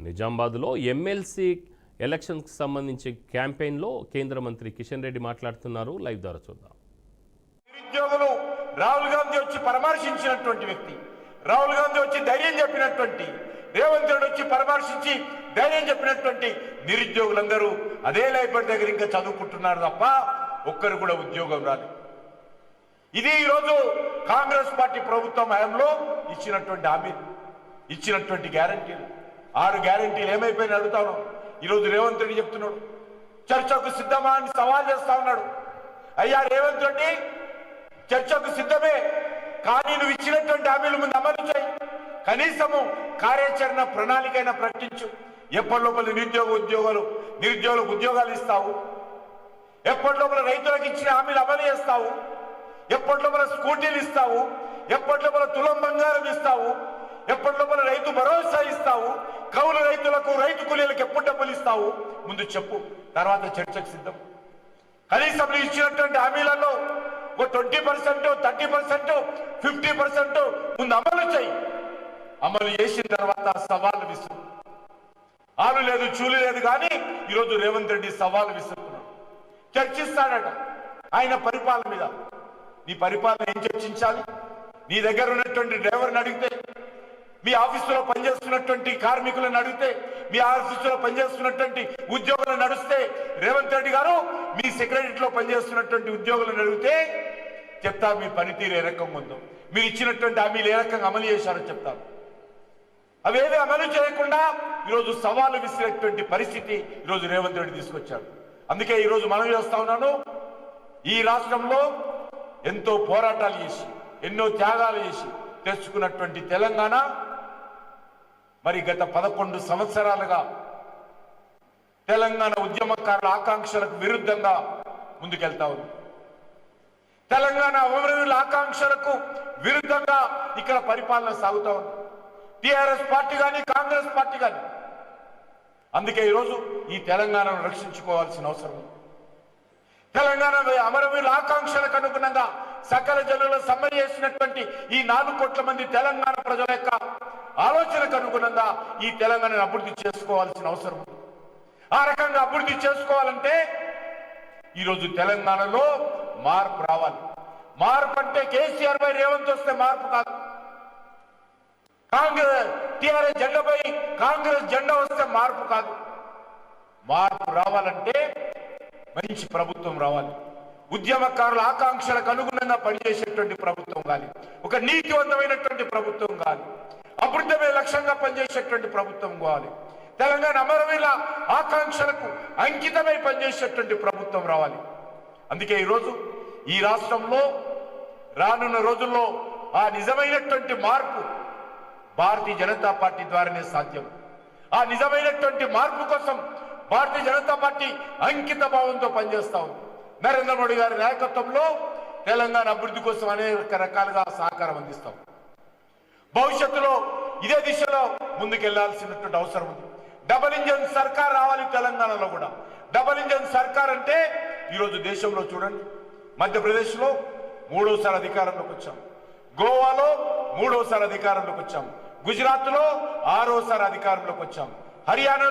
నిజామాబాద్లో ఎమ్మెల్సీ ఎలక్షన్కి సంబంధించి క్యాంపెయిన్లో కేంద్ర మంత్రి కిషన్ రెడ్డి మాట్లాడుతున్నారు. లైవ్ ద్వారా చూద్దాం. నిరుద్యోగులు రాహుల్ గాంధీ వచ్చి పరామర్శించినటువంటి వ్యక్తి, రాహుల్ గాంధీ వచ్చి ధైర్యం చెప్పినటువంటి, రేవంత్ రెడ్డి వచ్చి పరామర్శించి ధైర్యం చెప్పినటువంటి నిరుద్యోగులందరూ అదే లైబ్రరీ దగ్గర ఇంకా చదువుకుంటున్నారు తప్ప ఒక్కరు కూడా ఉద్యోగం రాలేదు. ఇది ఈరోజు కాంగ్రెస్ పార్టీ ప్రభుత్వం హయాంలో ఇచ్చినటువంటి హామీలు, ఇచ్చినటువంటి గ్యారంటీలు. 6 గ్యారంటీలు ఏమైపోయినా అడుగుతాను. ఈరోజు రేవంత్ రెడ్డి చెప్తున్నాడు, చర్చకు సిద్ధమా అని సవాల్ చేస్తా ఉన్నాడు. అయ్యా రేవంత్ రెడ్డి, చర్చకు సిద్ధమే, కానీ నువ్వు ఇచ్చినటువంటి హామీలు ముందు అమలు చేయి. కనీసము కార్యాచరణ ప్రణాళికైనా ప్రకటించు. ఎప్పటి లోపల నిరుద్యోగులకు ఉద్యోగాలు ఇస్తావు? ఎప్పటి లోపల రైతులకు ఇచ్చిన హామీలు అమలు చేస్తావు? ఎప్పటి లోపల స్కూటీలు ఇస్తావు? ఎప్పటి లోపల తులం బంగారం ఇస్తావు? ఎప్పటి లోపల రైతు భరోసా ఇస్తావు? కౌలు రైతులకు, రైతు కూలీలకు ఎప్పుడు డబ్బులు ఇస్తావు? ముందు చెప్పు, తర్వాత చర్చకు సిద్ధం. కనీసం నువ్వు ఇచ్చినటువంటి హామీలలో ఒక 20%, 30%, 50% ముందు అమలు చేయి. అమలు చేసిన తర్వాత సవాళ్ళు విసురు. ఆలు లేదు, చూలు లేదు, కానీ ఈరోజు రేవంత్ రెడ్డి సవాలు విసురుతున్నాడు. చర్చిస్తాడట ఆయన పరిపాలన మీద. నీ పరిపాలన ఏం చర్చించాలి? నీ దగ్గర ఉన్నటువంటి డ్రైవర్ని అడిగితే, మీ ఆఫీసులో పనిచేస్తున్నటువంటి కార్మికులను అడిగితే, మీ ఆఫీసులో పనిచేస్తున్నటువంటి ఉద్యోగులను నడిస్తే, రేవంత్ రెడ్డి గారు మీ సెక్రటరీలో పనిచేస్తున్నటువంటి ఉద్యోగులను అడిగితే చెప్తారు మీ పనితీరు ఏ రకంగా ఉందో, మీరు ఇచ్చినటువంటి హామీలు ఏ రకంగా అమలు చేశారో చెప్తారు. అవేవి అమలు చేయకుండా ఈరోజు సవాలు విసిరేటువంటి పరిస్థితి ఈరోజు రేవంత్ రెడ్డి తీసుకొచ్చాడు. అందుకే ఈరోజు మనం చేస్తా ఉన్నాను, ఈ రాష్ట్రంలో ఎంతో పోరాటాలు చేసి, ఎన్నో త్యాగాలు చేసి తెచ్చుకున్నటువంటి తెలంగాణ మరి గత 11 సంవత్సరాలుగా తెలంగాణ ఉద్యమకారుల ఆకాంక్షలకు విరుద్ధంగా ముందుకెళ్తా ఉంది. తెలంగాణ అమరవీరుల ఆకాంక్షలకు విరుద్ధంగా ఇక్కడ పరిపాలన సాగుతా ఉంది టిఆర్ఎస్ పార్టీ కానీ, కాంగ్రెస్ పార్టీ కానీ. అందుకే ఈరోజు ఈ తెలంగాణను రక్షించుకోవాల్సిన అవసరం ఉంది. తెలంగాణ అమరవీరుల ఆకాంక్షలకు అనుగుణంగా సకల జనుల సమ్మె చేసినటువంటి ఈ 4 కోట్ల మంది తెలంగాణ ప్రజల యొక్క ఆలోచనకు అనుగుణంగా ఈ తెలంగాణను అభివృద్ధి చేసుకోవాల్సిన అవసరం ఉంది. ఆ రకంగా అభివృద్ధి చేసుకోవాలంటే ఈరోజు తెలంగాణలో మార్పు రావాలి. మార్పు అంటే కేసీఆర్ పై రేవంత్ వస్తే మార్పు కాదు. కాంగ్రెస్ టిఆర్ఎస్ జెండాపై కాంగ్రెస్ జెండా వస్తే మార్పు కాదు. మార్పు రావాలంటే మంచి ప్రభుత్వం రావాలి. ఉద్యమకారుల ఆకాంక్షలకు అనుగుణంగా పనిచేసేటువంటి ప్రభుత్వం కాదు. ఒక నీతివంతమైనటువంటి ప్రభుత్వం కాదు. అభివృద్ధి లక్ష్యంగా పనిచేసేటువంటి ప్రభుత్వం కావాలి. తెలంగాణ అమరవీరుల ఆకాంక్షలకు అంకితమై పనిచేసేటువంటి ప్రభుత్వం రావాలి. అందుకే ఈరోజు ఈ రాష్ట్రంలో రానున్న రోజుల్లో ఆ నిజమైనటువంటి మార్పు భారతీయ జనతా పార్టీ ద్వారానే సాధ్యం. ఆ నిజమైనటువంటి మార్పు కోసం భారతీయ జనతా పార్టీ అంకిత భావంతో పనిచేస్తా ఉంది. నరేంద్ర మోడీ గారి నాయకత్వంలో తెలంగాణ అభివృద్ధి కోసం అనేక రకాలుగా సహకారం అందిస్తాం. భవిష్యత్తులో ఇదే దిశలో ముందుకెళ్లాల్సినటువంటి అవసరం ఉంది. డబుల్ ఇంజన్ సర్కార్ రావాలి తెలంగాణలో కూడా. డబుల్ ఇంజన్ సర్కార్ అంటే ఈరోజు దేశంలో చూడండి, మధ్యప్రదేశ్లో 3వసారి అధికారంలోకి వచ్చాం, గోవాలో 3వసారి అధికారంలోకి వచ్చాం, గుజరాత్లో 6వసారి అధికారంలోకి వచ్చాం, హర్యానా